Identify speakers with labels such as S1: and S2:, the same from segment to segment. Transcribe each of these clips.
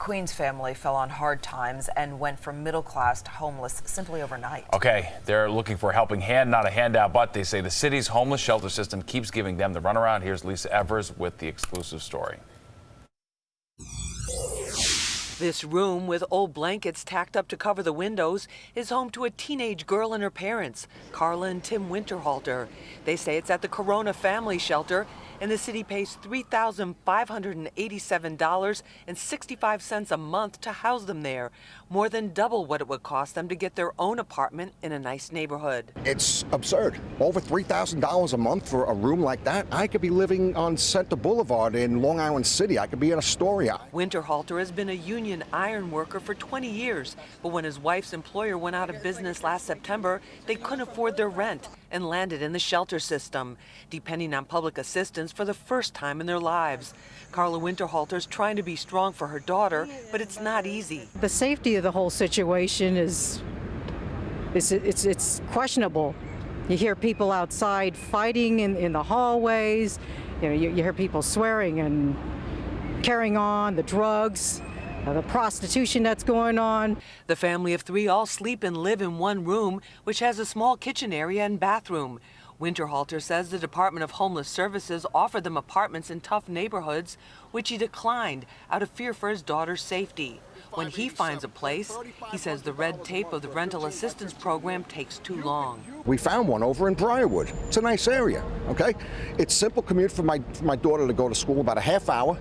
S1: Queens family fell on hard times and went from middle class to homeless simply overnight.
S2: Okay, they're looking for a helping hand, not a handout, but they say the city's homeless shelter system keeps giving them the runaround. Here's Lisa Evers with the exclusive story.
S3: This room, with old blankets tacked up to cover the windows, is home to a teenage girl and her parents, Carla and Tim Winterhalter. They say it's at the Corona Family Shelter, and the city pays $3,587.65 a month to house them there, more than double what it would cost them to get their own apartment in a nice neighborhood.
S4: It's absurd. Over $3,000 a month for a room like that. I could be living on Center Boulevard in Long Island City. I could be in Astoria.
S3: Winterhalter has been a union iron worker for 20 years, but when his wife's employer went out of business last September, they couldn't afford their rent and landed in the shelter system, depending on public assistance for the first time in their lives. Carla Winterhalter's trying to be strong for her daughter, but it's not easy.
S5: The safety of the whole situation is questionable. You hear people outside fighting in the hallways. You hear people swearing and carrying on, the drugs, the prostitution that's going on.
S3: The family of three all sleep and live in one room, which has a small kitchen area and bathroom. Winterhalter says the Department of Homeless Services offered them apartments in tough neighborhoods, which he declined out of fear for his daughter's safety. When he finds a place, he says the red tape of the rental assistance program takes too long.
S4: We found one over in Briarwood. It's a nice area, okay? It's simple commute for my daughter to go to school, about a half hour.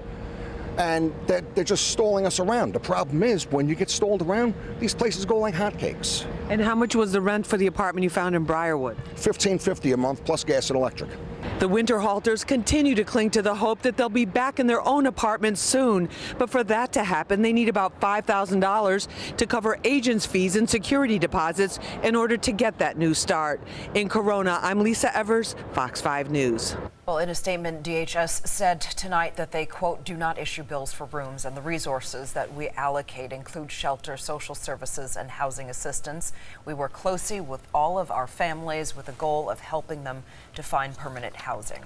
S4: And they're just stalling us around. The problem is, when you get stalled around, these places go like hotcakes.
S3: And how much was the rent for the apartment you found in Briarwood?
S4: $1,550 a month plus gas and electric.
S3: The Winterhalters continue to cling to the hope that they'll be back in their own apartments soon. But for that to happen, they need about $5,000 to cover agents' fees and security deposits in order to get that new start. In Corona, I'm Lisa Evers, Fox 5 News.
S1: Well, in a statement, DHS said tonight that they, quote, do not issue bills for rooms, and the resources that we allocate include shelter, social services, and housing assistance. We work closely with all of our families with the goal of helping them to find permanent housing.